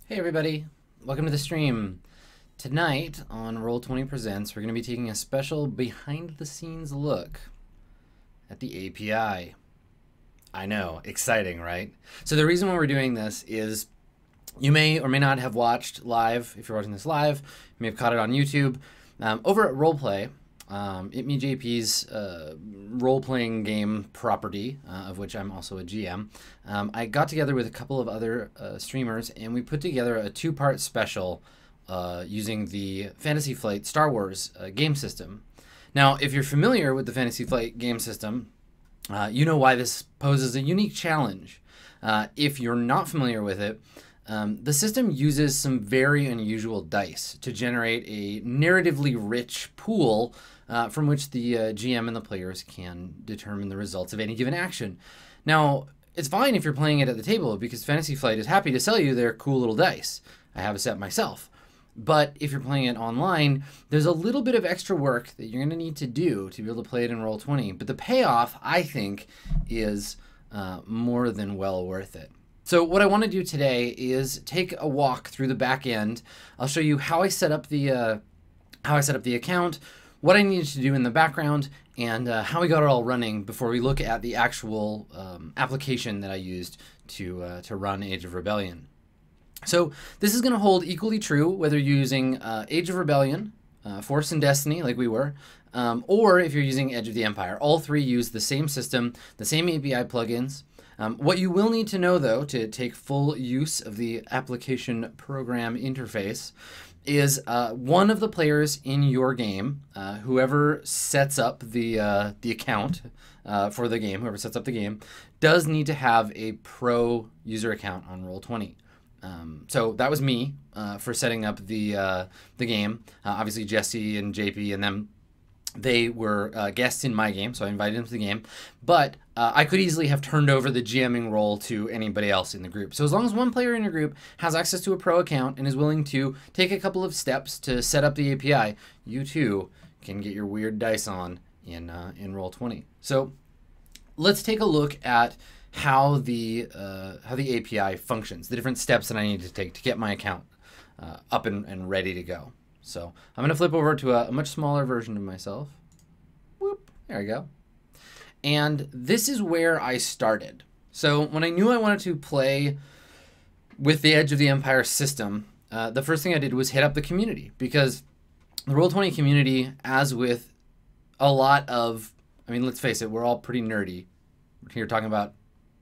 Hey everybody, welcome to the stream. Tonight on Roll20 Presents, we're going to be taking a special behind-the-scenes look at the API. I know, exciting, right? So the reason why we're doing this is you may or may not have watched live. If you're watching this live, you may have caught it on YouTube. Over at RollPlay, JP's role-playing game property, of which I'm also a GM, I got together with a couple of other streamers, and we put together a two-part special using the Fantasy Flight Star Wars game system. Now, if you're familiar with the Fantasy Flight game system, you know why this poses a unique challenge. If you're not familiar with it, the system uses some very unusual dice to generate a narratively rich pool from which the GM and the players can determine the results of any given action. Now, it's fine if you're playing it at the table because Fantasy Flight is happy to sell you their cool little dice. I have a set myself. But if you're playing it online, there's a little bit of extra work that you're going to need to do to be able to play it in Roll20. But the payoff, I think, is more than well worth it. So what I want to do today is take a walk through the back end. I'll show you how I set up the account, what I needed to do in the background, and how we got it all running before we look at the actual application that I used to run Age of Rebellion. So this is going to hold equally true whether you're using Age of Rebellion, Force and Destiny like we were, or if you're using Edge of the Empire. All three use the same system, the same API plugins. What you will need to know, though, to take full use of the application program interface is one of the players in your game, whoever sets up the account for the game, whoever sets up the game, does need to have a pro user account on Roll20. So that was me for setting up the game. Obviously, Jesse and JP and them, they were guests in my game, so I invited them to the game. But I could easily have turned over the GMing role to anybody else in the group. So as long as one player in your group has access to a pro account and is willing to take a couple of steps to set up the API, you too can get your weird dice on in Roll20. So let's take a look at how the API functions, the different steps that I need to take to get my account up and ready to go. So I'm going to flip over to a much smaller version of myself. Whoop, there we go. And this is where I started. So when I knew I wanted to play with the Edge of the Empire system, the first thing I did was hit up the community, because the Roll20 community, as with a lot of, I mean, let's face it, we're all pretty nerdy. We're here talking about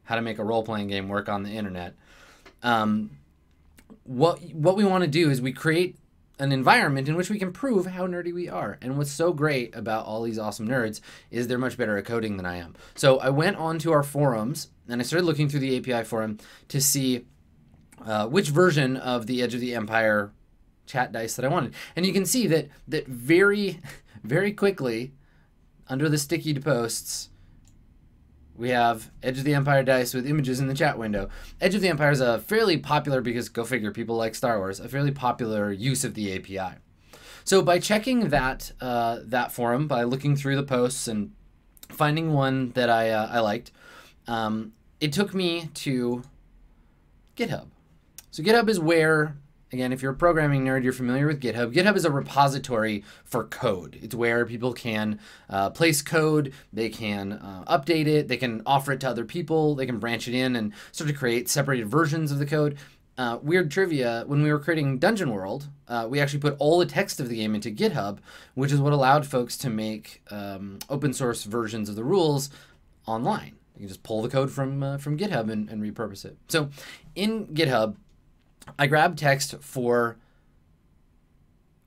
how to make a role-playing game work on the internet. What we want to do is we create an environment in which we can prove how nerdy we are. And what's so great about all these awesome nerds is they're much better at coding than I am. So I went onto our forums and I started looking through the API forum to see which version of the Edge of the Empire chat dice that I wanted. And you can see that very, very quickly, under the sticky posts, we have Edge of the Empire dice with images in the chat window. Edge of the Empire is a fairly popular, because go figure, people like Star Wars, a fairly popular use of the API. So by checking that forum, by looking through the posts and finding one that I liked, it took me to GitHub. So GitHub is where, again, if you're a programming nerd, you're familiar with GitHub. GitHub is a repository for code. It's where people can place code, they can update it, they can offer it to other people, they can branch it in and sort of create separated versions of the code. Weird trivia, when we were creating Dungeon World, we actually put all the text of the game into GitHub, which is what allowed folks to make open source versions of the rules online. You can just pull the code from GitHub and repurpose it. So in GitHub, I grabbed text for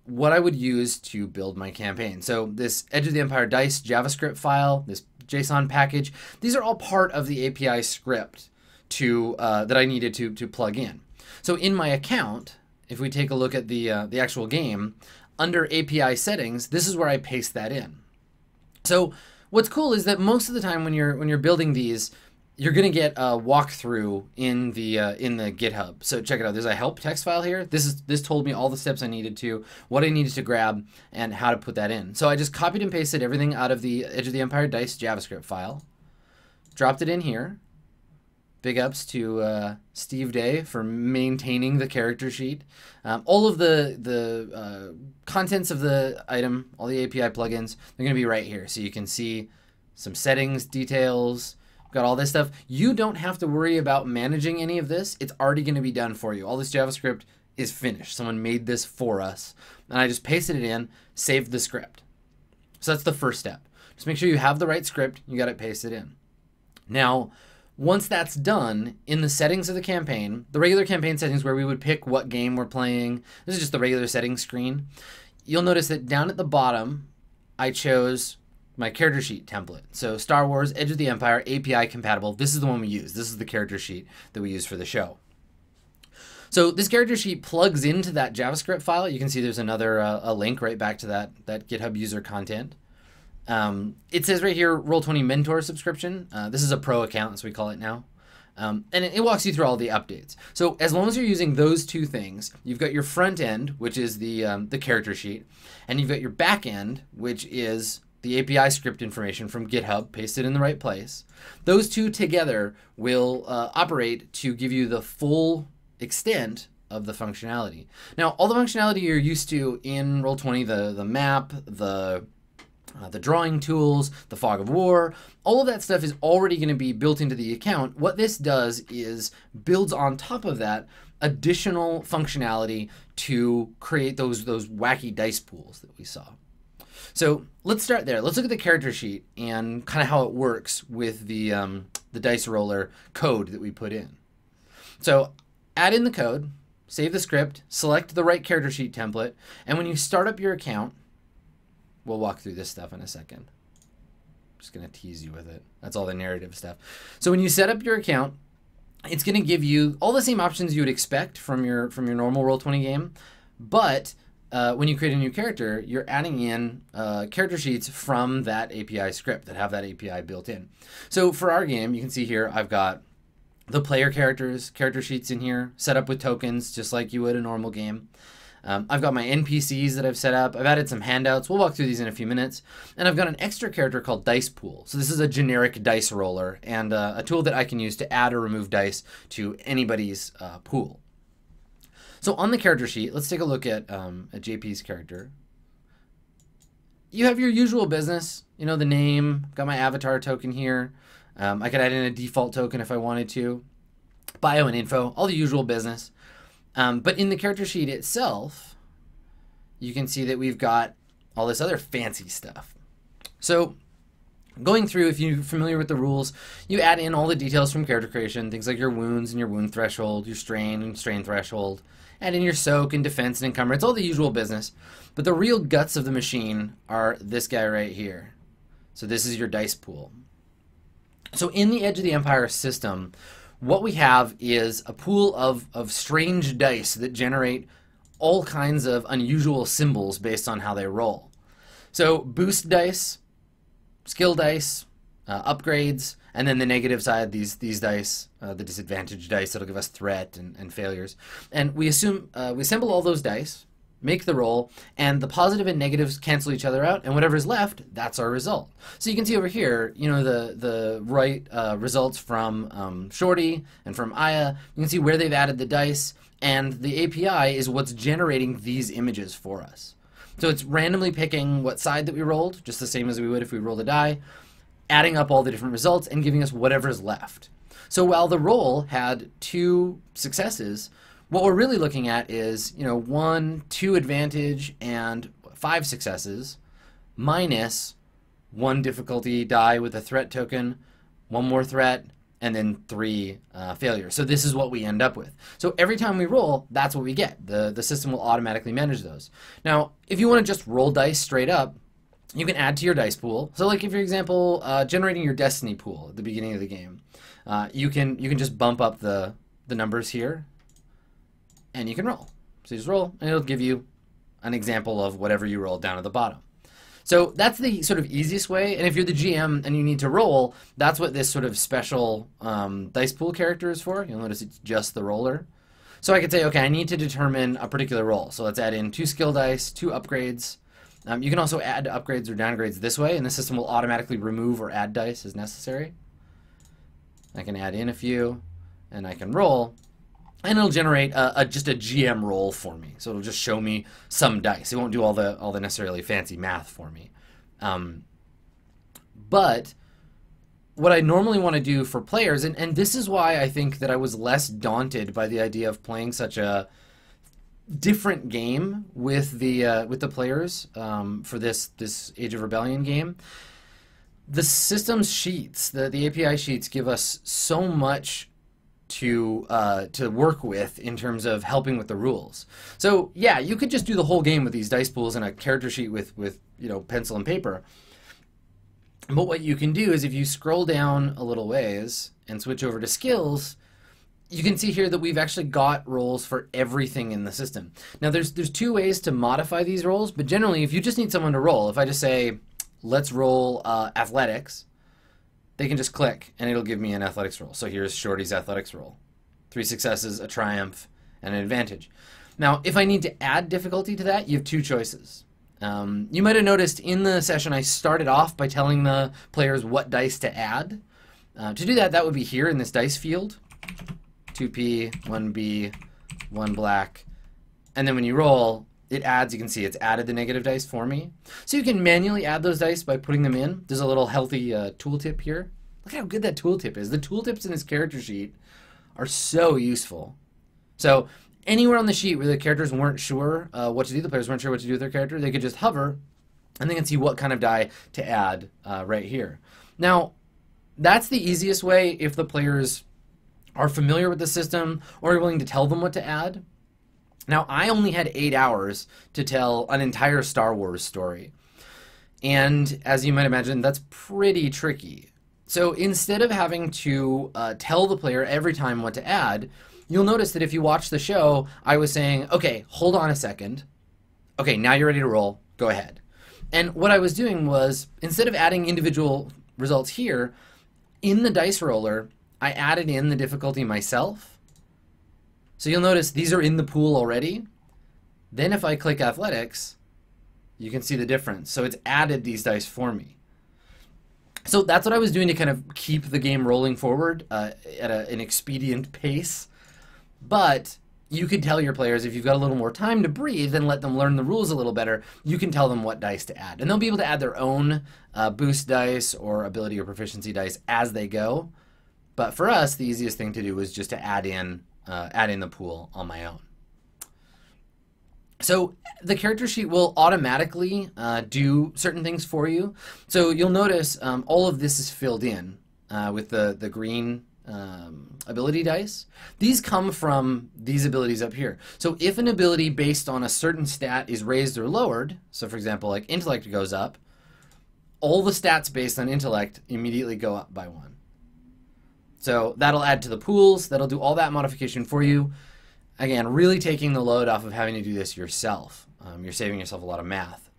what I would use to build my campaign. So this Edge of the Empire dice JavaScript file, this JSON package, these are all part of the API script that I needed to plug in. So in my account, if we take a look at the actual game, under API settings, this is where I paste that in. So what's cool is that most of the time when you're building these, you're going to get a walkthrough in the GitHub. So check it out. There's a help text file here. This told me all the steps I needed to, what I needed to grab, and how to put that in. So I just copied and pasted everything out of the Edge of the Empire dice JavaScript file, dropped it in here, Big ups to Steve Day for maintaining the character sheet. All of the contents of the item, all the API plugins, they're going to be right here. So you can see some settings, details, got all this stuff. You don't have to worry about managing any of this. It's already going to be done for you. All this JavaScript is finished. Someone made this for us. And I just pasted it in, saved the script. So that's the first step. Just make sure you have the right script. You got it pasted in. Now, once that's done, in the settings of the campaign, the regular campaign settings where we would pick what game we're playing, this is just the regular settings screen. You'll notice that down at the bottom, I chose my character sheet template. So Star Wars, Edge of the Empire, API compatible. This is the one we use. This is the character sheet that we use for the show. So this character sheet plugs into that JavaScript file. You can see there's another a link right back to that GitHub user content. It says right here, Roll20 Mentor subscription. This is a pro account, as we call it now. And it walks you through all the updates. So as long as you're using those two things, you've got your front end, which is the character sheet, and you've got your back end, which is the API script information from GitHub, pasted in the right place. Those two together will operate to give you the full extent of the functionality. Now, all the functionality you're used to in Roll20, the map, the drawing tools, the fog of war, all of that stuff is already going to be built into the account. What this does is builds on top of that additional functionality to create those wacky dice pools that we saw. So let's start there. Let's look at the character sheet and kind of how it works with the dice roller code that we put in. So add in the code, save the script, select the right character sheet template, and when you start up your account, we'll walk through this stuff in a second. I'm just going to tease you with it. That's all the narrative stuff. So when you set up your account, it's going to give you all the same options you would expect from your normal Roll20 game, but when you create a new character, you're adding in character sheets from that API script that have that API built in. So for our game, you can see here, I've got the player character sheets in here, set up with tokens, just like you would a normal game. I've got my NPCs that I've set up. I've added some handouts. We'll walk through these in a few minutes. And I've got an extra character called Dice Pool. So this is a generic dice roller and a tool that I can use to add or remove dice to anybody's pool. So on the character sheet, let's take a look at JP's character. You have your usual business, you know, the name, got my avatar token here. I could add in a default token if I wanted to. Bio and info, all the usual business. But in the character sheet itself, you can see that we've got all this other fancy stuff. So going through, if you're familiar with the rules, you add in all the details from character creation, things like your wounds and your wound threshold, your strain and strain threshold, add in your soak and defense and encumbrance, all the usual business. But the real guts of the machine are this guy right here. So this is your dice pool. So in the Edge of the Empire system, what we have is a pool of strange dice that generate all kinds of unusual symbols based on how they roll. So boost dice, skill dice, upgrades, and then the negative side, these dice, the disadvantage dice that'll give us threat and failures. And we assemble all those dice, make the roll, and the positive and negatives cancel each other out, and whatever's left, that's our result. So you can see over here, you know, the right results from Shorty and from Aya. You can see where they've added the dice, and the API is what's generating these images for us. So it's randomly picking what side that we rolled, just the same as we would if we rolled a die, adding up all the different results and giving us whatever's left. So while the roll had 2 successes, what we're really looking at is, you know, 1, 2 advantage and 5 successes minus 1 difficulty die with a threat token, 1 more threat, and then 3 failures. So this is what we end up with. So every time we roll, that's what we get. The system will automatically manage those. Now, if you want to just roll dice straight up, you can add to your dice pool. So like if, for example, generating your destiny pool at the beginning of the game, you can just bump up the numbers here, and you can roll. So you just roll, and it'll give you an example of whatever you roll down at the bottom. So that's the sort of easiest way, and if you're the GM and you need to roll, that's what this sort of special dice pool character is for. You'll notice it's just the roller. So I could say, okay, I need to determine a particular roll. So let's add in 2 skill dice, 2 upgrades. You can also add upgrades or downgrades this way, and the system will automatically remove or add dice as necessary. I can add in a few. and I can roll, and it'll generate just a GM roll for me. So it'll just show me some dice. It won't do all the necessarily fancy math for me. But what I normally want to do for players, and this is why I think that I was less daunted by the idea of playing such a different game with the players for this Age of Rebellion game. The systems sheets, the API sheets, give us so much to work with in terms of helping with the rules. So yeah, you could just do the whole game with these dice pools and a character sheet with pencil and paper. But what you can do is if you scroll down a little ways and switch over to skills, you can see here that we've actually got roles for everything in the system. Now there's two ways to modify these roles, but generally if you just need someone to roll, if I just say, let's roll athletics, they can just click and it'll give me an athletics roll. So here's Shorty's athletics roll. 3 successes, a triumph, and an advantage. Now if I need to add difficulty to that, you have 2 choices. You might have noticed in the session I started off by telling the players what dice to add. To do that, that would be here in this dice field. 2P, 1B, 1 black. And then when you roll, it adds, you can see it's added the negative dice for me. So you can manually add those dice by putting them in. There's a little healthy tooltip here. Look how good that tooltip is. The tooltips in this character sheet are so useful. So anywhere on the sheet where the characters weren't sure what to do, the players weren't sure what to do with their character, they could just hover and they can see what kind of die to add right here. Now, that's the easiest way if the players are familiar with the system or are willing to tell them what to add. Now, I only had 8 hours to tell an entire Star Wars story. And as you might imagine, that's pretty tricky. So instead of having to tell the player every time what to add, you'll notice that if you watch the show, I was saying, okay, hold on a second. Okay, now you're ready to roll. Go ahead. And what I was doing was, instead of adding individual results here, in the dice roller, I added in the difficulty myself. So you'll notice these are in the pool already. Then if I click athletics, you can see the difference. So it's added these dice for me. So that's what I was doing to kind of keep the game rolling forward at an expedient pace. But you could tell your players, if you've got a little more time to breathe and let them learn the rules a little better, you can tell them what dice to add. And they'll be able to add their own boost dice or ability or proficiency dice as they go. But for us, the easiest thing to do was just to add in the pool on my own. So the character sheet will automatically do certain things for you. So you'll notice all of this is filled in with the green ability dice. These come from these abilities up here. So if an ability based on a certain stat is raised or lowered, so for example, like intellect goes up, all the stats based on intellect immediately go up by 1. So that'll add to the pools, that'll do all that modification for you. Again, really taking the load off of having to do this yourself. You're saving yourself a lot of math.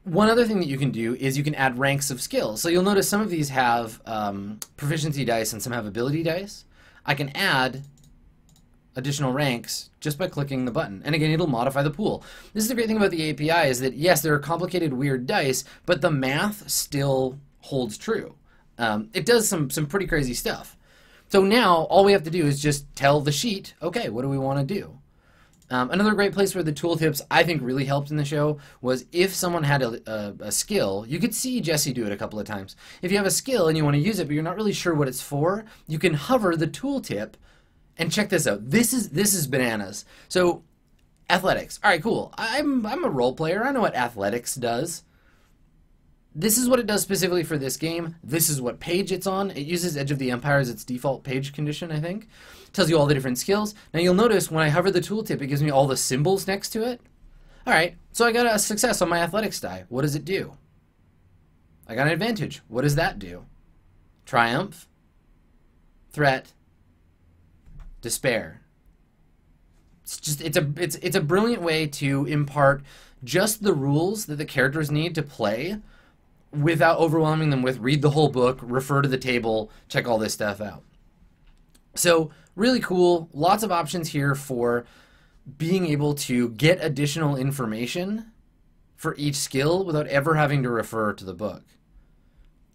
One other thing that you can do is you can add ranks of skills. So you'll notice some of these have proficiency dice and some have ability dice. I can add additional ranks just by clicking the button. And again, it'll modify the pool. This is the great thing about the API is that, yes, there are complicated, weird dice, but the math still holds true. It does some pretty crazy stuff. So now all we have to do is just tell the sheet, okay, what do we want to do? Another great place where the tooltips I think really helped in the show was if someone had a skill, you could see Jesse do it a couple of times. If you have a skill and you want to use it but you're not really sure what it's for, you can hover the tooltip and check this out. This is bananas. So athletics. All right, cool. I'm a role player. I know what athletics does. This is what it does specifically for this game. This is what page it's on. It uses Edge of the Empire as its default page condition, I think. It tells you all the different skills. Now you'll notice when I hover the tooltip, it gives me all the symbols next to it. All right, so I got a success on my athletics die. What does it do? I got an advantage. What does that do? Triumph, threat, despair. It's a brilliant way to impart just the rules that the characters need to play without overwhelming them with read the whole book, refer to the table, check all this stuff out. So really cool. Lots of options here for being able to get additional information for each skill without ever having to refer to the book.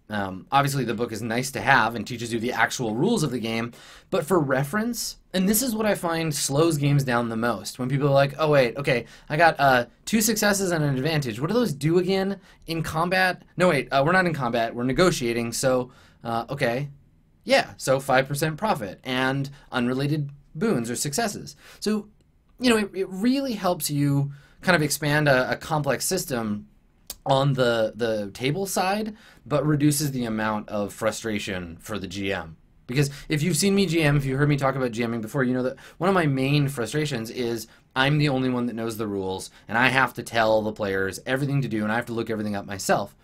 Obviously, the book is nice to have and teaches you the actual rules of the game, but for reference, and this is what I find slows games down the most, when people are like, oh wait, okay, I got 2 successes and an advantage. What do those do again in combat? No wait, we're not in combat, we're negotiating, so, okay. Yeah, so 5% profit and unrelated boons or successes. So, you know, it really helps you kind of expand a complex system on the table side, but reduces the amount of frustration for the GM. Because if you've seen me GM, if you heard me talk about GMing before, you know that one of my main frustrations is I'm the only one that knows the rules, and I have to tell the players everything to do, and I have to look everything up myself.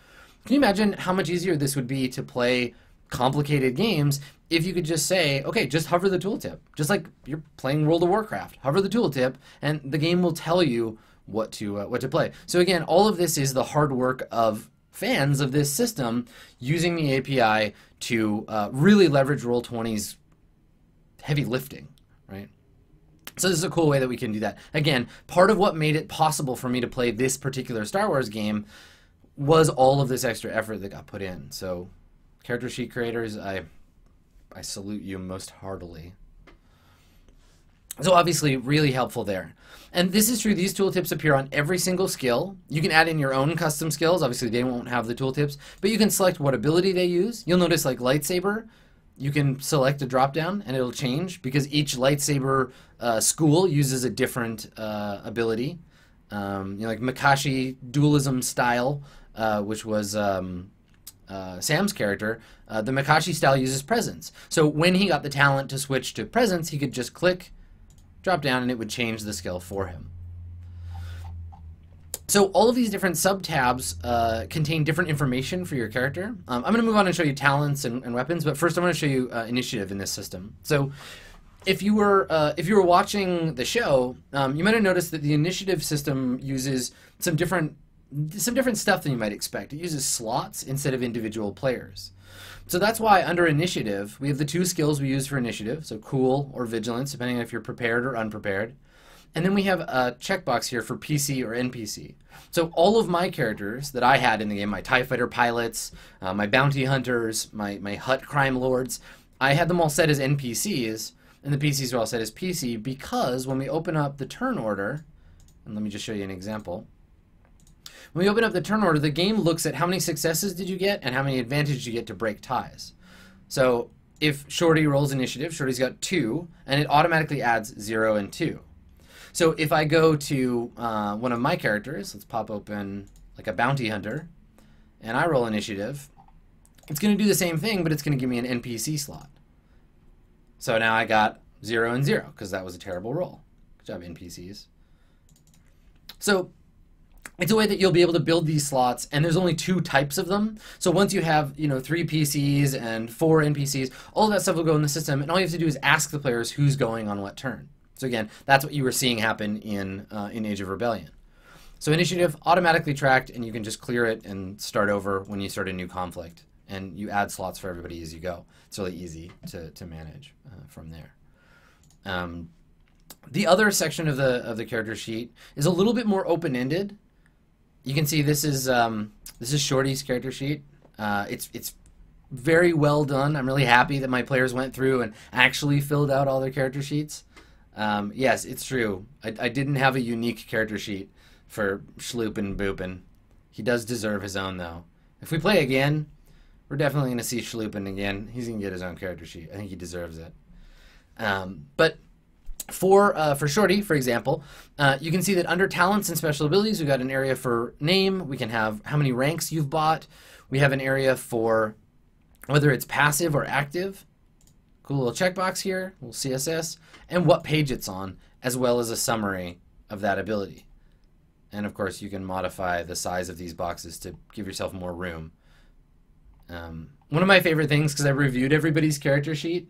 Can you imagine how much easier this would be to play complicated games if you could just say, okay, just hover the tooltip. Just like you're playing World of Warcraft. Hover the tooltip, and the game will tell you what to play. So again, all of this is the hard work of fans of this system using the API to really leverage Roll20's heavy lifting, right? So this is a cool way that we can do that. Again, part of what made it possible for me to play this particular Star Wars game was all of this extra effort that got put in. So character sheet creators, I salute you most heartily. So obviously really helpful there. And this is true, these tooltips appear on every single skill. You can add in your own custom skills. Obviously they won't have the tooltips, but you can select what ability they use. You'll notice like lightsaber, you can select a drop down and it'll change because each lightsaber school uses a different ability. You know, like Makashi dualism style, which was Sam's character, the Makashi style uses presence. So when he got the talent to switch to presence, he could just click, drop down, and it would change the skill for him. So all of these different sub-tabs contain different information for your character. I'm going to move on and show you talents and weapons, but first I'm going to show you initiative in this system. So if you were watching the show, you might have noticed that the initiative system uses some different stuff than you might expect. It uses slots instead of individual players. So that's why under initiative, we have the 2 skills we use for initiative, so cool or vigilance, depending on if you're prepared or unprepared. And then we have a checkbox here for PC or NPC. So all of my characters that I had in the game, my TIE Fighter pilots, my bounty hunters, my Hutt crime lords, I had them all set as NPCs, and the PCs are all set as PC because when we open up the turn order, and let me just show you an example. When we open up the turn order, the game looks at how many successes did you get and how many advantages you get to break ties. So if Shorty rolls initiative, Shorty's got 2, and it automatically adds 0 and 2. So if I go to one of my characters, let's pop open like a bounty hunter, and I roll initiative, it's going to do the same thing, but it's going to give me an NPC slot. So now I got 0 and 0 because that was a terrible roll. Good job, NPCs. So it's a way that you'll be able to build these slots, and there's only 2 types of them. So once you have, you know, 3 PCs and 4 NPCs, all of that stuff will go in the system, and all you have to do is ask the players who's going on what turn. So again, that's what you were seeing happen in Age of Rebellion. So initiative automatically tracked, and you can just clear it and start over when you start a new conflict. And you add slots for everybody as you go. It's really easy to manage from there. The other section of the character sheet is a little bit more open-ended. You can see this is Shorty's character sheet. It's very well done. I'm really happy that my players went through and actually filled out all their character sheets. Yes, it's true. I didn't have a unique character sheet for Schloopin Boopin. He does deserve his own, though. If we play again, we're definitely going to see Schloopin again. He's going to get his own character sheet. I think he deserves it. But for Shorty, for example, you can see that under talents and special abilities, we've got an area for name. We can have how many ranks you've bought. We have an area for whether it's passive or active. Cool little checkbox here, little CSS, and what page it's on, as well as a summary of that ability. And of course, you can modify the size of these boxes to give yourself more room. One of my favorite things, because I reviewed everybody's character sheet,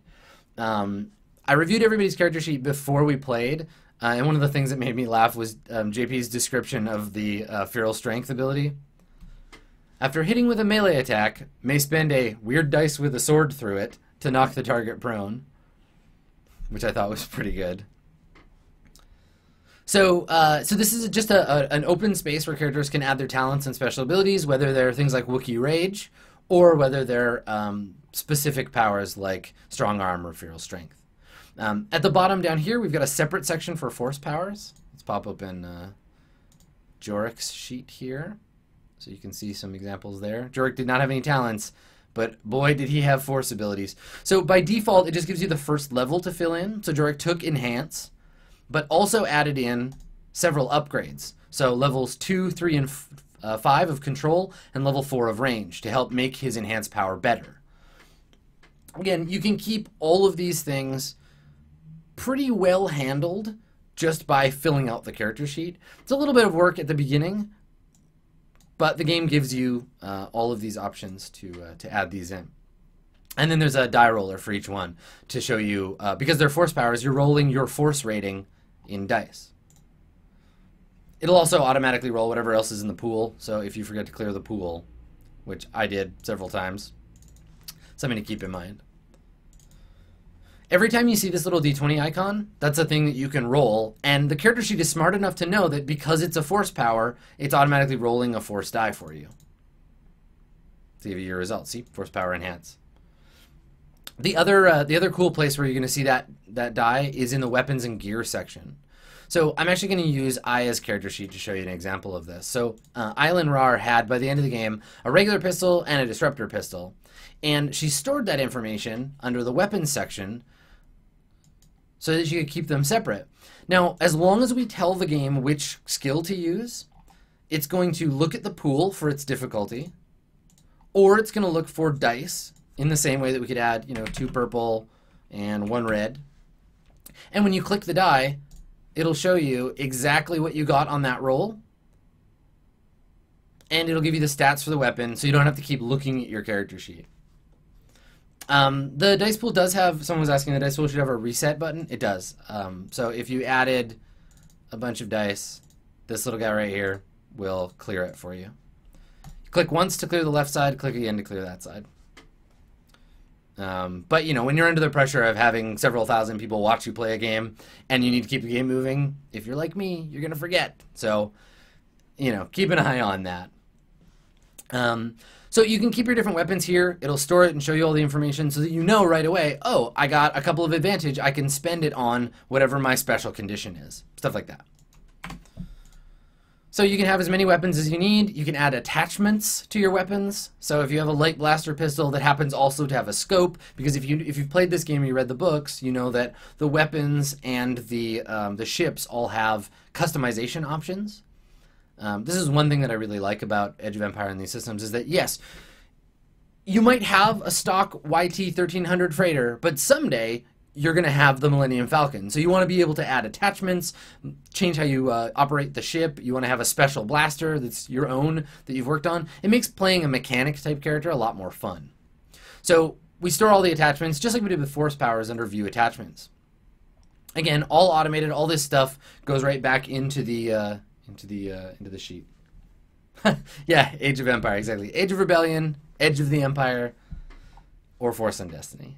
I reviewed everybody's character sheet before we played, and one of the things that made me laugh was JP's description of the Feral Strength ability. After hitting with a melee attack, may spend a weird dice with a sword through it to knock the target prone, which I thought was pretty good. So this is just an open space where characters can add their talents and special abilities, whether they're things like Wookiee Rage, or whether they're specific powers like strong arm or feral strength. At the bottom down here, we've got a separate section for force powers. Let's pop open Jorik's sheet here so you can see some examples there. Jorik did not have any talents, but boy, did he have force abilities. So by default, it just gives you the first level to fill in. So Jorik took Enhance, but also added in several upgrades. So levels 2, 3, and 5 of Control, and level 4 of Range to help make his enhanced power better. Again, you can keep all of these things pretty well handled just by filling out the character sheet. It's a little bit of work at the beginning, but the game gives you all of these options to add these in. And then there's a die roller for each one to show you, because they're force powers, you're rolling your force rating in dice. It'll also automatically roll whatever else is in the pool, so if you forget to clear the pool, which I did several times, something to keep in mind. Every time you see this little D20 icon, that's a thing that you can roll, and the character sheet is smart enough to know that because it's a force power, it's automatically rolling a force die for you. To give you your results. See? Force power enhance. The other cool place where you're going to see that die is in the weapons and gear section. So I'm actually going to use Aya's character sheet to show you an example of this. So Island Rar had, by the end of the game, a regular pistol and a disruptor pistol. And she stored that information under the weapons section so that she could keep them separate. Now, as long as we tell the game which skill to use, it's going to look at the pool for its difficulty, or it's going to look for dice in the same way that we could add, 2 purple and 1 red. And when you click the die, it'll show you exactly what you got on that roll, and it'll give you the stats for the weapon, so you don't have to keep looking at your character sheet. The dice pool does have, someone was asking, the dice pool should have a reset button. It does. So if you added a bunch of dice, this little guy right here will clear it for you. Click once to clear the left side, click again to clear that side. But, when you're under the pressure of having several thousand people watch you play a game and you need to keep the game moving, if you're like me, you're going to forget. So, keep an eye on that. So you can keep your different weapons here. It'll store it and show you all the information so that you know right away, oh, I got a couple of advantage. I can spend it on whatever my special condition is. Stuff like that. So you can have as many weapons as you need. You can add attachments to your weapons. So if you have a light blaster pistol that happens also to have a scope, because if you've played this game and you read the books, you know that the weapons and the ships all have customization options. This is one thing that I really like about Age of Empire and these systems is that, yes, you might have a stock YT 1300 freighter, but someday you're going to have the Millennium Falcon. So you want to be able to add attachments, change how you operate the ship. You want to have a special blaster that's your own that you've worked on. It makes playing a mechanic type character a lot more fun. So we store all the attachments just like we did with force powers under view attachments. Again, all automated. All this stuff goes right back into the sheet. Yeah, Age of Empire, exactly. Age of Rebellion, Edge of the Empire, or Force and Destiny.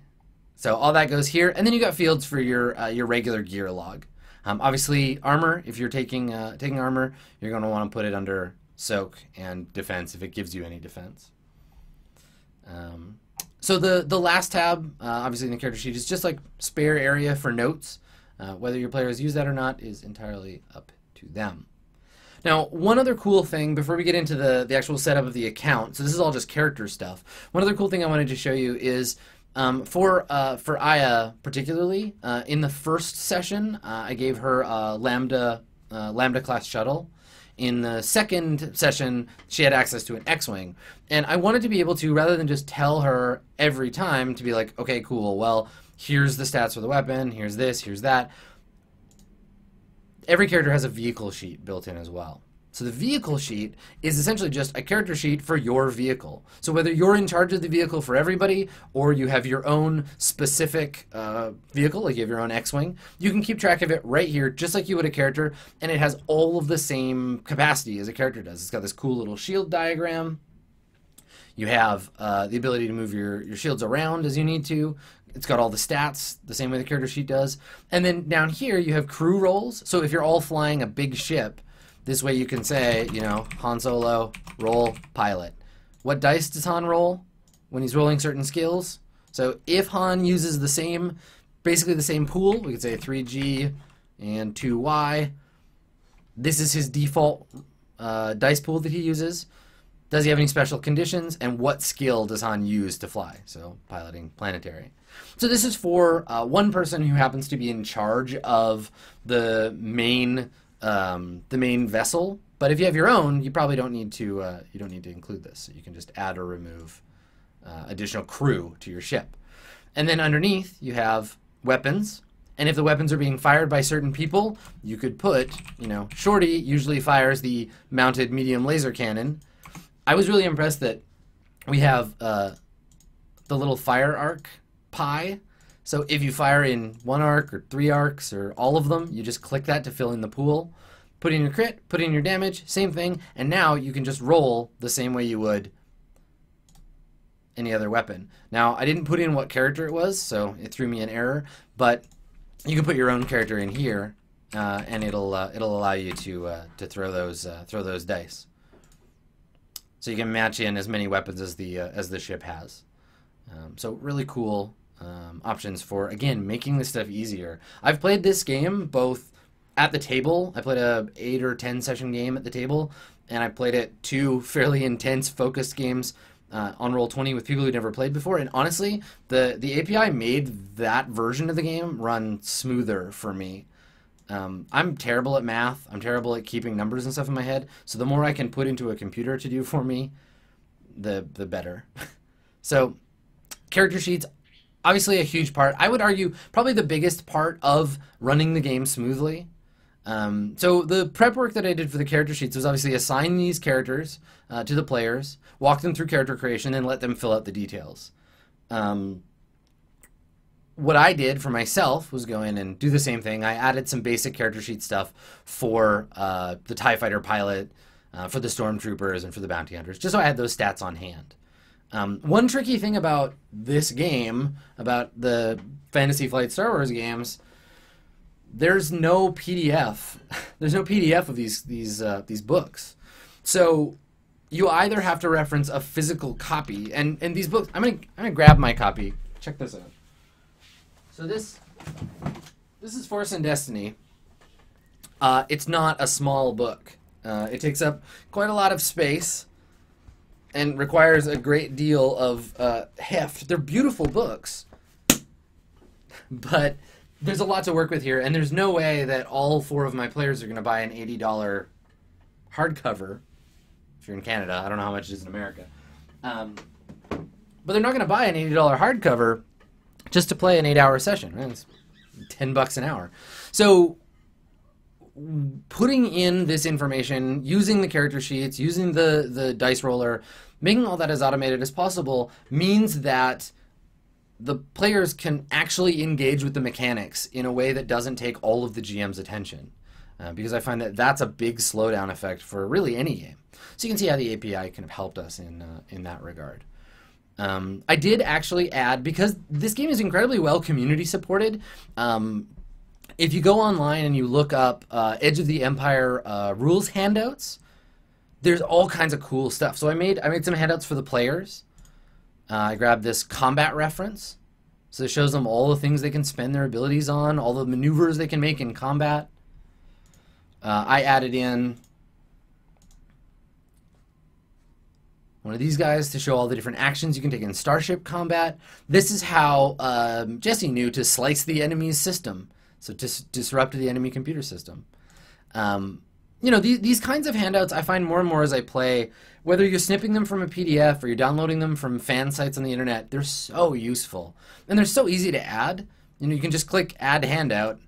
So all that goes here, and then you got fields for your regular gear log. Obviously, armor. If you're taking armor, you're going to want to put it under soak and defense if it gives you any defense. So the last tab, obviously in the character sheet, is just like spare area for notes. Whether your players use that or not is entirely up to them. Now, one other cool thing before we get into the actual setup of the account. So this is all just character stuff. One other cool thing I wanted to show you is. For Aya particularly, in the first session, I gave her a Lambda class shuttle. In the second session, she had access to an X-Wing. And I wanted to be able to, rather than just tell her every time, to be like, okay, cool, well, here's the stats for the weapon, here's this, here's that. Every character has a vehicle sheet built in as well. So the vehicle sheet is essentially just a character sheet for your vehicle. So whether you're in charge of the vehicle for everybody or you have your own specific vehicle, like you have your own X-Wing, you can keep track of it right here just like you would a character, and it has all of the same capacity as a character does. It's got this cool little shield diagram. You have the ability to move your shields around as you need to. It's got all the stats, the same way the character sheet does. And then down here you have crew roles. So if you're all flying a big ship, this way you can say, Han Solo, roll pilot. What dice does Han roll? when he's rolling certain skills. So if Han uses basically the same pool, we could say 3G and 2Y. This is his default dice pool that he uses. Does he have any special conditions? And what skill does Han use to fly? So piloting Planetary. So this is for one person who happens to be in charge of the main vessel. But if you have your own, you probably don't need to include this. So you can just add or remove additional crew to your ship. And then underneath you have weapons. And if the weapons are being fired by certain people, you could put, Shorty usually fires the mounted medium laser cannon. I was really impressed that we have the little fire arc pie. So if you fire in 1 arc or 3 arcs or all of them, you just click that to fill in the pool. Put in your crit, put in your damage, same thing. And now you can just roll the same way you would any other weapon. Now, I didn't put in what character it was, so it threw me an error. But you can put your own character in here, and it'll allow you to throw those dice. So you can match in as many weapons as the ship has. So really cool options for, again, making this stuff easier. I've played this game both at the table. I played a 8 or 10 session game at the table, and I played it 2 fairly intense focused games on Roll20 with people who'd never played before. And honestly, the API made that version of the game run smoother for me. I'm terrible at math. I'm terrible at keeping numbers and stuff in my head. So the more I can put into a computer to do for me, the better. So character sheets, obviously a huge part. I would argue probably the biggest part of running the game smoothly. So the prep work that I did for the character sheets was obviously assign these characters to the players, walk them through character creation, and let them fill out the details. What I did for myself was go in and do the same thing. I added some basic character sheet stuff for the TIE Fighter pilot, for the Stormtroopers, and for the Bounty Hunters, just so I had those stats on hand. One tricky thing about this game, about the Fantasy Flight Star Wars games, there's no PDF. There's no PDF of these books. So you either have to reference a physical copy, and these books, I'm gonna grab my copy. Check this out. So this is Force and Destiny. It's not a small book. It takes up quite a lot of space and requires a great deal of heft. They're beautiful books, but there's a lot to work with here, and there's no way that all 4 of my players are going to buy an $80 hardcover. If you're in Canada, I don't know how much it is in America. But they're not going to buy an $80 hardcover just to play an 8-hour session. Right? It's $10 an hour. So putting in this information, using the character sheets, using the dice roller, making all that as automated as possible means that the players can actually engage with the mechanics in a way that doesn't take all of the GM's attention. Because I find that that's a big slowdown effect for really any game. So you can see how the API kind of helped us in that regard. I did actually add, because this game is incredibly well community supported, if you go online and you look up Edge of the Empire rules handouts, there's all kinds of cool stuff. So I made some handouts for the players. I grabbed this combat reference. So it shows them all the things they can spend their abilities on, all the maneuvers they can make in combat. I added in one of these guys to show all the different actions you can take in Starship combat. This is how Jesse knew to slice the enemy's system. So to disrupt the enemy computer system. These kinds of handouts I find more and more as I play, whether you're snipping them from a PDF or you're downloading them from fan sites on the internet, they're so useful. And they're so easy to add. You can just click Add Handout,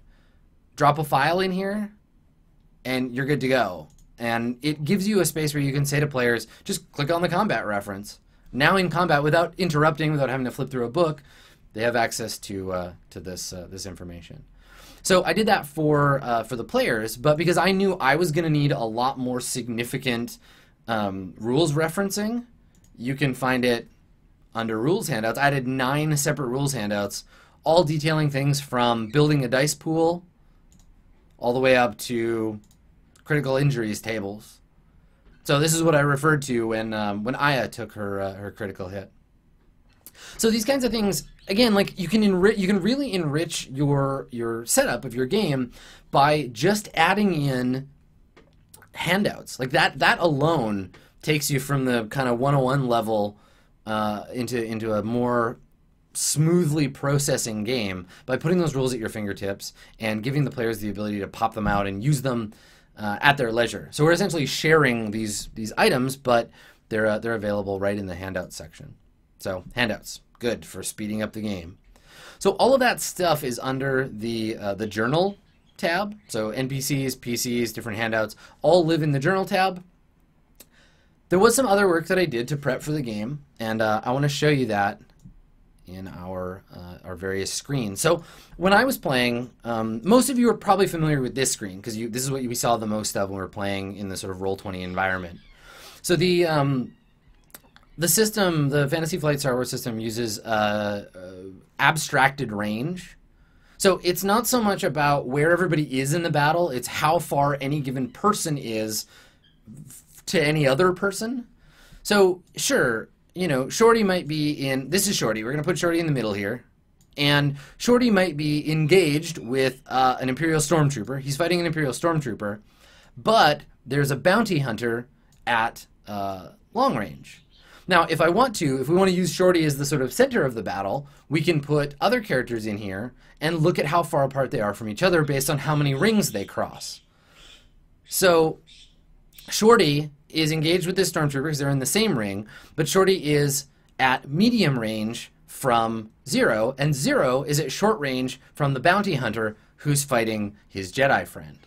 drop a file in here, and you're good to go. And it gives you a space where you can say to players, just click on the combat reference. Now in combat, without interrupting, without having to flip through a book, they have access to this information. So I did that for the players, but because I knew I was going to need a lot more significant rules referencing, you can find it under rules handouts. I added 9 separate rules handouts, all detailing things from building a dice pool all the way up to critical injuries tables. So this is what I referred to when Aya took her critical hit. So these kinds of things, again, like you can really enrich your setup of your game by just adding in handouts. Like that alone takes you from the kind of 101 level into a more smoothly processing game by putting those rules at your fingertips and giving the players the ability to pop them out and use them at their leisure. So we're essentially sharing these items, but they're available right in the handouts section. So handouts, good for speeding up the game. So all of that stuff is under the journal tab. So NPCs, PCs, different handouts all live in the journal tab. There was some other work that I did to prep for the game, and I want to show you that in our various screens. So when I was playing, most of you are probably familiar with this screen because this is what we saw the most of when we were playing in the sort of Roll20 environment. So the system, the Fantasy Flight Star Wars system, uses abstracted range. So it's not so much about where everybody is in the battle, it's how far any given person is to any other person. So sure, you know, Shorty might be in, this is Shorty, we're going to put Shorty in the middle here, and Shorty might be engaged with an Imperial Stormtrooper. He's fighting an Imperial Stormtrooper, but there's a bounty hunter at long range. Now, if we want to use Shorty as the sort of center of the battle, we can put other characters in here and look at how far apart they are from each other based on how many rings they cross. So Shorty is engaged with this Stormtrooper because they're in the same ring, but Shorty is at medium range from Zero, and Zero is at short range from the bounty hunter who's fighting his Jedi friend.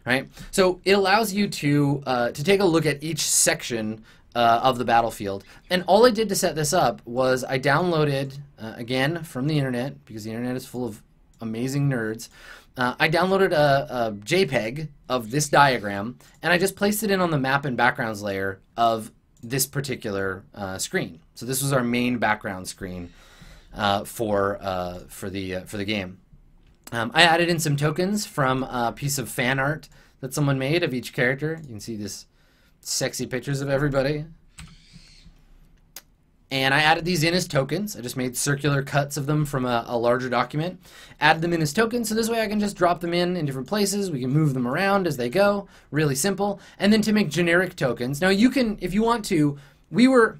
Right? So it allows you to take a look at each section of the battlefield. And all I did to set this up was I downloaded, again, from the internet, because the internet is full of amazing nerds, I downloaded a JPEG of this diagram, and I just placed it in on the map and backgrounds layer of this particular screen. So this was our main background screen for the game. I added in some tokens from a piece of fan art that someone made of each character. You can see this sexy pictures of everybody. And I added these in as tokens. I just made circular cuts of them from a larger document. Added them in as tokens, so this way I can just drop them in different places. We can move them around as they go. Really simple. And then to make generic tokens. Now you can, if you want to, we were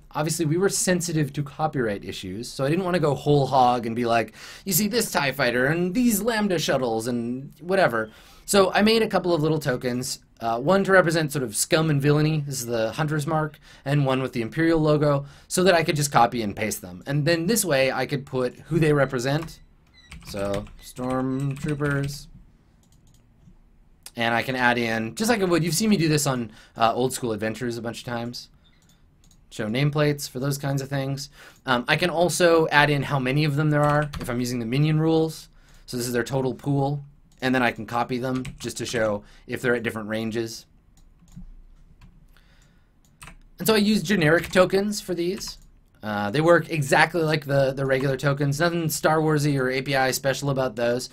sensitive to copyright issues, so I didn't want to go whole hog and be like, you see this TIE fighter and these Lambda shuttles and whatever. So I made a couple of little tokens, one to represent sort of scum and villainy, this is the Hunter's Mark, and one with the Imperial logo, so that I could just copy and paste them. And then this way I could put who they represent, so Stormtroopers, and I can add in, just like I would, you've seen me do this on Old School Adventures a bunch of times, show nameplates for those kinds of things. I can also add in how many of them there are if I'm using the minion rules, so this is their total pool. And then I can copy them just to show if they're at different ranges. And so I use generic tokens for these. They work exactly like the regular tokens. Nothing Star Warsy or API special about those.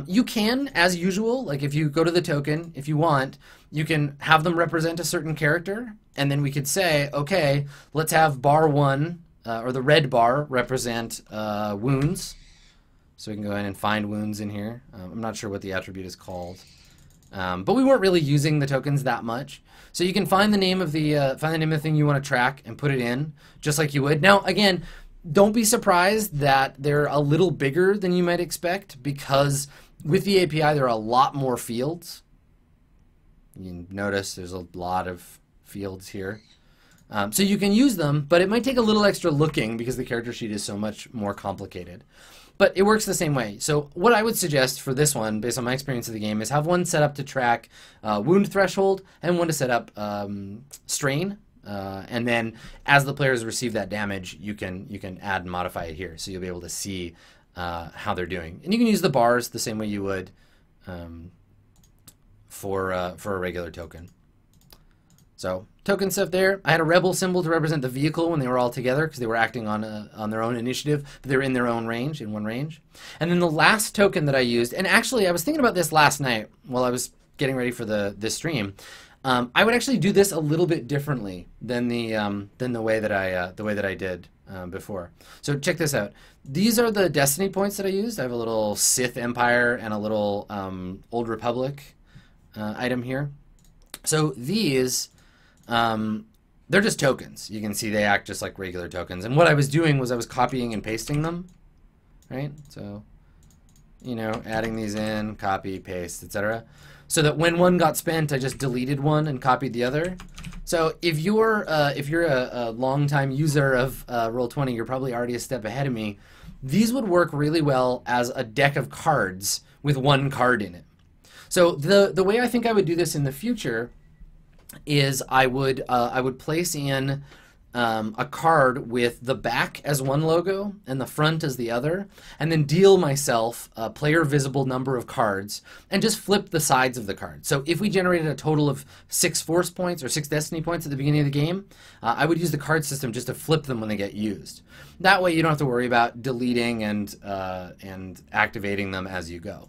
You can, as usual, like if you go to the token, if you want, you can have them represent a certain character. And then we could say, okay, let's have bar 1, or the red bar, represent wounds. So we can go in and find wounds in here. I'm not sure what the attribute is called, but we weren't really using the tokens that much. So you can find the name of the thing you want to track and put it in, just like you would. Now, again, don't be surprised that they're a little bigger than you might expect, because with the API there are a lot more fields. You can notice there's a lot of fields here. So you can use them, but it might take a little extra looking because the character sheet is so much more complicated. But it works the same way. So what I would suggest for this one, based on my experience of the game, is have one set up to track wound threshold and one to set up strain. And then as the players receive that damage, you can add and modify it here. So you'll be able to see how they're doing. And you can use the bars the same way you would for a regular token. So token stuff there. I had a rebel symbol to represent the vehicle when they were all together because they were acting on their own initiative, but they were in their own range, in one range. And then the last token that I used, and actually I was thinking about this last night while I was getting ready for this stream. I would actually do this a little bit differently than the way that I did before. So check this out. These are the Destiny points that I used. I have a little Sith Empire and a little Old Republic item here. So these, they're just tokens. You can see they act just like regular tokens. And what I was doing was I was copying and pasting them, right? So, you know, adding these in, copy, paste, etc. So that when one got spent, I just deleted one and copied the other. So if you're a long-time user of Roll20, you're probably already a step ahead of me. These would work really well as a deck of cards with one card in it. So the way I think I would do this in the future is I would place in a card with the back as one logo and the front as the other, and then deal myself a player visible number of cards and just flip the sides of the card. So if we generated a total of 6 force points or 6 destiny points at the beginning of the game, I would use the card system just to flip them when they get used. That way you don't have to worry about deleting and activating them as you go.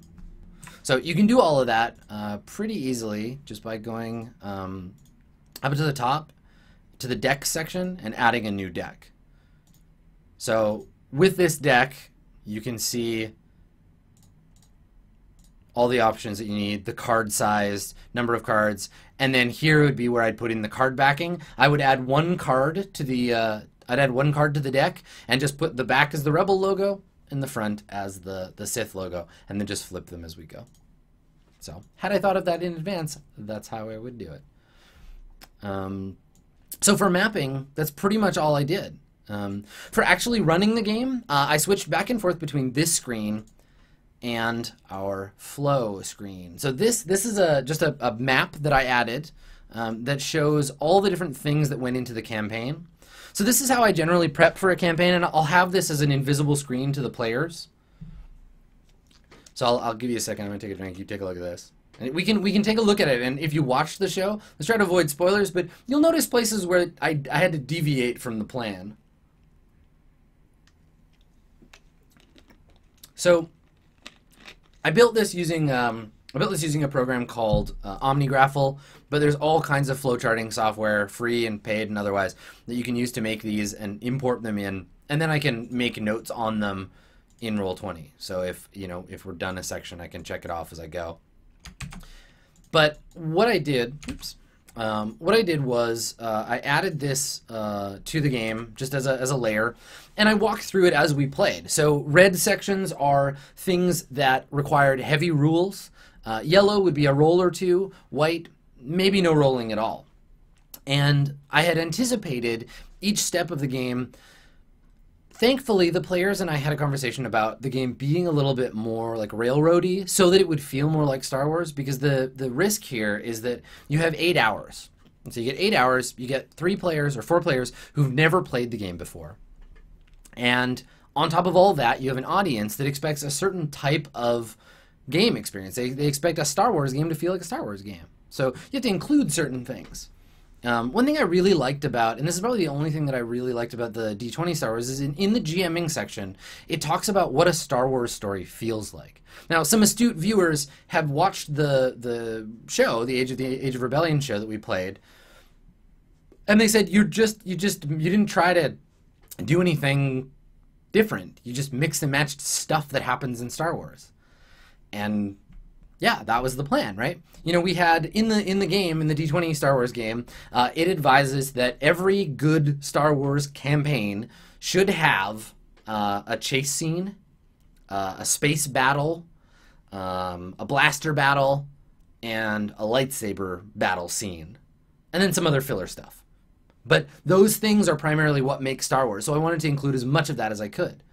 So you can do all of that pretty easily just by going up to the top to the deck section and adding a new deck. So with this deck, you can see all the options that you need, the card size, number of cards, and then here would be where I'd put in the card backing. I would add one card to the deck and just put the back as the Rebel logo and the front as the Sith logo, and then just flip them as we go. So had I thought of that in advance, that's how I would do it. So for mapping, that's pretty much all I did. For actually running the game, I switched back and forth between this screen and our flow screen. So this is just a map that I added that shows all the different things that went into the campaign. So this is how I generally prep for a campaign, and I'll have this as an invisible screen to the players. So I'll give you a second. I'm gonna take a drink. You take a look at this. And we can take a look at it, and if you watched the show, let's try to avoid spoilers, but you'll notice places where I had to deviate from the plan. So I built this using a program called OmniGraffle, but there's all kinds of flowcharting software, free and paid and otherwise, that you can use to make these and import them in, and then I can make notes on them in Roll20. So if we're done a section, I can check it off as I go. But what I did, was I added this to the game just as a layer, and I walked through it as we played. So red sections are things that required heavy rules. Yellow would be a roll or two. White, maybe no rolling at all. And I had anticipated each step of the game. Thankfully, the players and I had a conversation about the game being a little bit more like railroady so that it would feel more like Star Wars, because the risk here is that you have 8 hours. And so you get 8 hours, you get 3 players or 4 players who've never played the game before. And on top of all that, you have an audience that expects a certain type of game experience. They expect a Star Wars game to feel like a Star Wars game. So you have to include certain things. One thing I really liked about, and this is probably the only thing that I really liked about the D20 Star Wars, is in the GMing section, it talks about what a Star Wars story feels like. Now, some astute viewers have watched the show, the Age of Rebellion show that we played, and they said you didn't try to do anything different. You just mixed and matched stuff that happens in Star Wars. And yeah, that was the plan, right? You know, we had in the game, in the D20 Star Wars game, it advises that every good Star Wars campaign should have a chase scene, a space battle, a blaster battle, and a lightsaber battle scene, and then some other filler stuff. But those things are primarily what makes Star Wars, so I wanted to include as much of that as I could.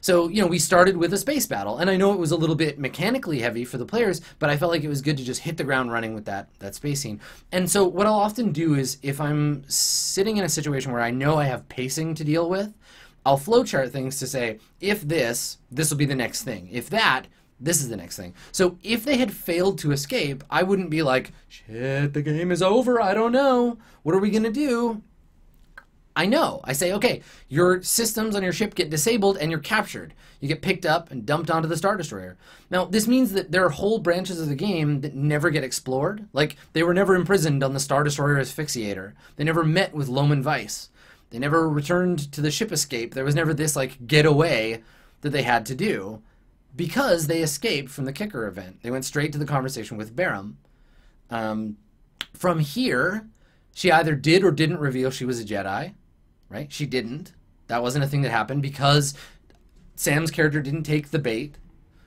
So, you know, we started with a space battle, and I know it was a little bit mechanically heavy for the players, but I felt like it was good to just hit the ground running with that space scene. And so what I'll often do is, if I'm sitting in a situation where I know I have pacing to deal with, I'll flowchart things to say, if this will be the next thing. If that, this is the next thing. So if they had failed to escape, I wouldn't be like, shit, the game is over, I don't know, what are we going to do? I know. I say, okay, your systems on your ship get disabled and you're captured. You get picked up and dumped onto the Star Destroyer. Now, this means that there are whole branches of the game that never get explored. Like, they were never imprisoned on the Star Destroyer asphyxiator. They never met with Loman Vice. They never returned to the ship escape. There was never this like getaway that they had to do because they escaped from the kicker event. They went straight to the conversation with Barum. From here, she either did or didn't reveal she was a Jedi, right? She didn't. That wasn't a thing that happened because Sam's character didn't take the bait.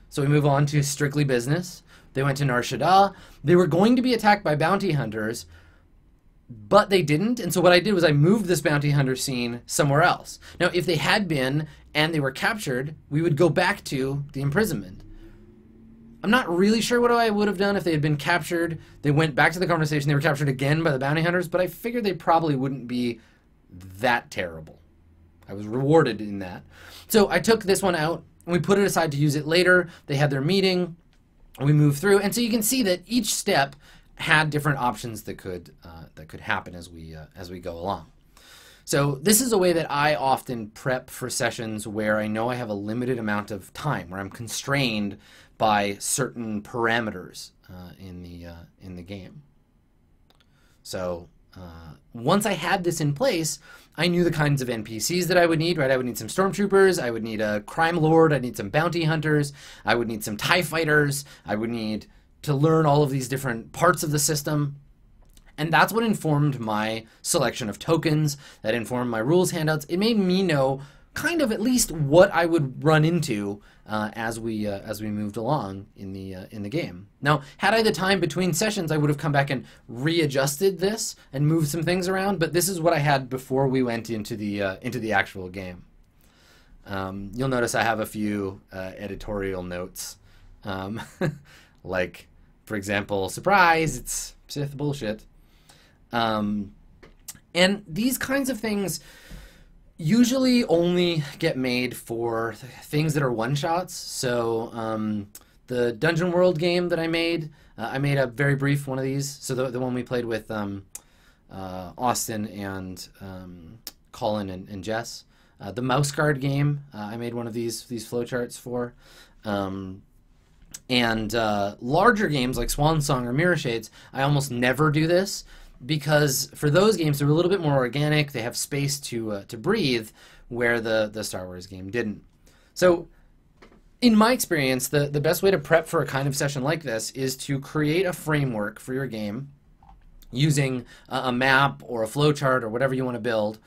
So we move on to strictly business. They went to Nar Shaddaa. They were going to be attacked by bounty hunters, but they didn't. And so what I did was I moved this bounty hunter scene somewhere else. Now, if they had been and they were captured, we would go back to the imprisonment. I'm not really sure what I would have done if they had been captured. They went back to the conversation. They were captured again by the bounty hunters, but I figured they probably wouldn't be that terrible. I was rewarded in that. So I took this one out, and we put it aside to use it later. They had their meeting. We moved through, and so you can see that each step had different options that could happen as we go along. So this is a way that I often prep for sessions where I know I have a limited amount of time, where I'm constrained by certain parameters in the game. So once I had this in place, I knew the kinds of NPCs that I would need, right? I would need some stormtroopers, I would need a crime lord, I'd need some bounty hunters, I would need some TIE fighters, I would need to learn all of these different parts of the system. And that's what informed my selection of tokens, that informed my rules handouts. It made me know kind of at least what I would run into as we moved along in the game. Now, had I the time between sessions, I would have come back and readjusted this and moved some things around. But this is what I had before we went into the actual game. You'll notice I have a few editorial notes, like, for example, surprise, it's Sith bullshit. And these kinds of things usually only get made for things that are one-shots. So the Dungeon World game that I made a very brief one of these. So the one we played with Austin and Colin and Jess. The Mouse Guard game, I made one of these flowcharts for. And larger games like Swan Song or Mirror Shades, I almost never do this, because for those games they're a little bit more organic. They have space to breathe, where the Star Wars game didn't. So in my experience, the best way to prep for a kind of session like this is to create a framework for your game using a map or a flowchart or whatever you want to build,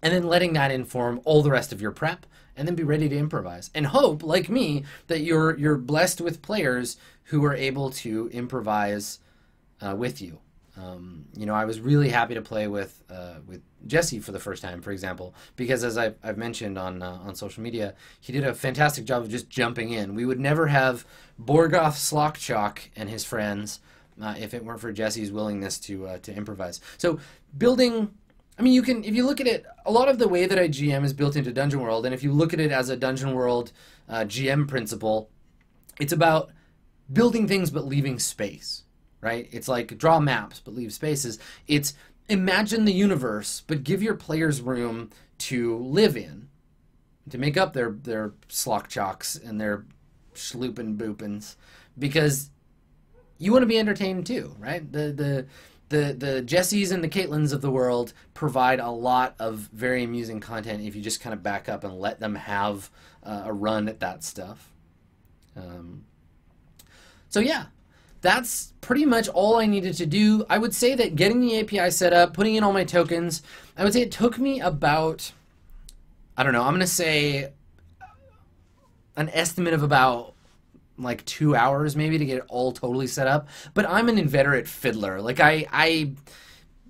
and then letting that inform all the rest of your prep, and then be ready to improvise. And hope, like me, that you're blessed with players who are able to improvise with you. I was really happy to play with Jesse for the first time, for example, because as I've mentioned on social media, he did a fantastic job of just jumping in. We would never have Borgoth Slockchalk and his friends if it weren't for Jesse's willingness to improvise. So building, I mean, if you look at it, a lot of the way that I GM is built into Dungeon World, and if you look at it as a Dungeon World GM principle, it's about building things but leaving space. Right? It's like draw maps but leave spaces. It's imagine the universe but give your players room to live in, to make up their slockchalks and their schloopin boopins, because you want to be entertained too, right? The Jessies and the Caitlins of the world provide a lot of very amusing content if you just kind of back up and let them have a run at that stuff. So yeah. That's pretty much all I needed to do. I would say that getting the API set up, putting in all my tokens, I would say it took me about, I don't know, I'm going to say an estimate of about like 2 hours maybe to get it all totally set up. But I'm an inveterate fiddler. Like I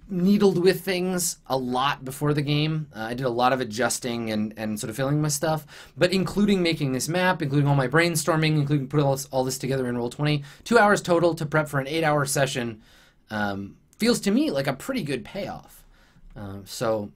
needled with things a lot before the game. I did a lot of adjusting and sort of filling my stuff, but including making this map, including all my brainstorming, including putting all this together in Roll20, 2 hours total to prep for an 8-hour session feels to me like a pretty good payoff. So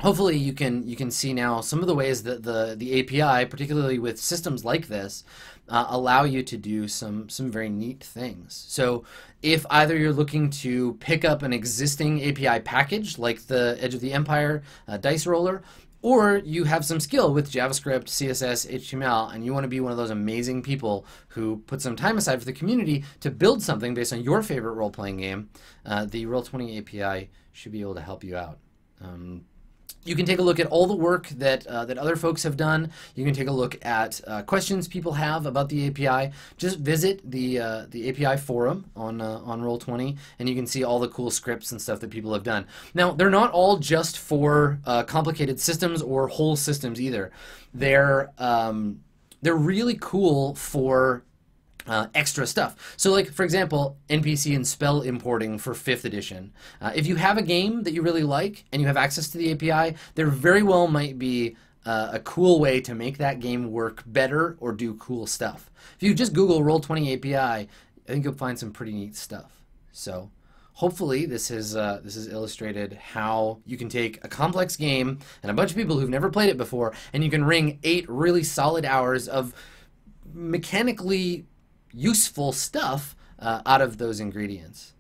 hopefully you can see now some of the ways that the API, particularly with systems like this, allow you to do some very neat things. So if either you're looking to pick up an existing API package like the Edge of the Empire dice roller, or you have some skill with JavaScript, CSS, HTML, and you want to be one of those amazing people who put some time aside for the community to build something based on your favorite role-playing game, the Roll20 API should be able to help you out. You can take a look at all the work that that other folks have done. You can take a look at questions people have about the API. Just visit the API forum on Roll20, and you can see all the cool scripts and stuff that people have done. Now, they're not all just for complicated systems or whole systems either. They're really cool for extra stuff. So like, for example, NPC and spell importing for 5th edition. If you have a game that you really like and you have access to the API, there very well might be a cool way to make that game work better or do cool stuff. If you just Google Roll20 API, I think you'll find some pretty neat stuff. So hopefully this has illustrated how you can take a complex game and a bunch of people who've never played it before, and you can wring 8 really solid hours of mechanically useful stuff out of those ingredients.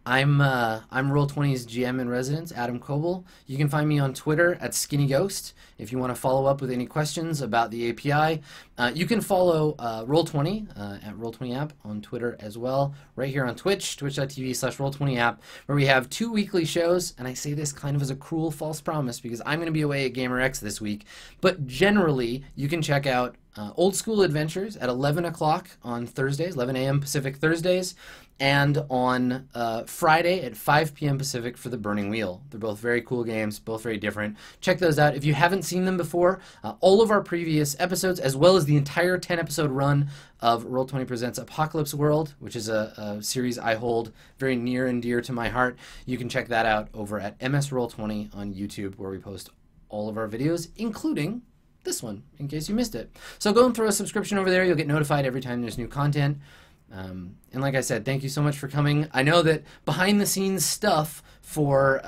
I'm Roll20's GM in residence, Adam Koebel. You can find me on Twitter at SkinnyGhost if you want to follow up with any questions about the API. You can follow Roll20 at Roll20app on Twitter as well, right here on Twitch, twitch.tv/Roll20app, where we have 2 weekly shows, and I say this kind of as a cruel false promise because I'm going to be away at GamerX this week, but generally you can check out Old School Adventures at 11 o'clock on Thursdays, 11 a.m. Pacific Thursdays, and on Friday at 5 p.m. Pacific for The Burning Wheel. They're both very cool games, both very different. Check those out. If you haven't seen them before, all of our previous episodes, as well as the entire 10-episode run of Roll20 Presents Apocalypse World, which is a series I hold very near and dear to my heart, you can check that out over at MS Roll20 on YouTube, where we post all of our videos, including this one, in case you missed it. So go and throw a subscription over there. You'll get notified every time there's new content. And like I said, thank you so much for coming. I know that behind-the-scenes stuff for,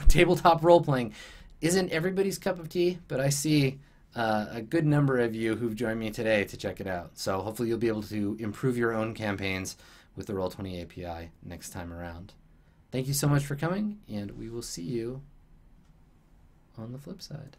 tabletop role-playing isn't everybody's cup of tea, but I see a good number of you who've joined me today to check it out. So hopefully you'll be able to improve your own campaigns with the Roll20 API next time around. Thank you so much for coming, and we will see you on the flip side.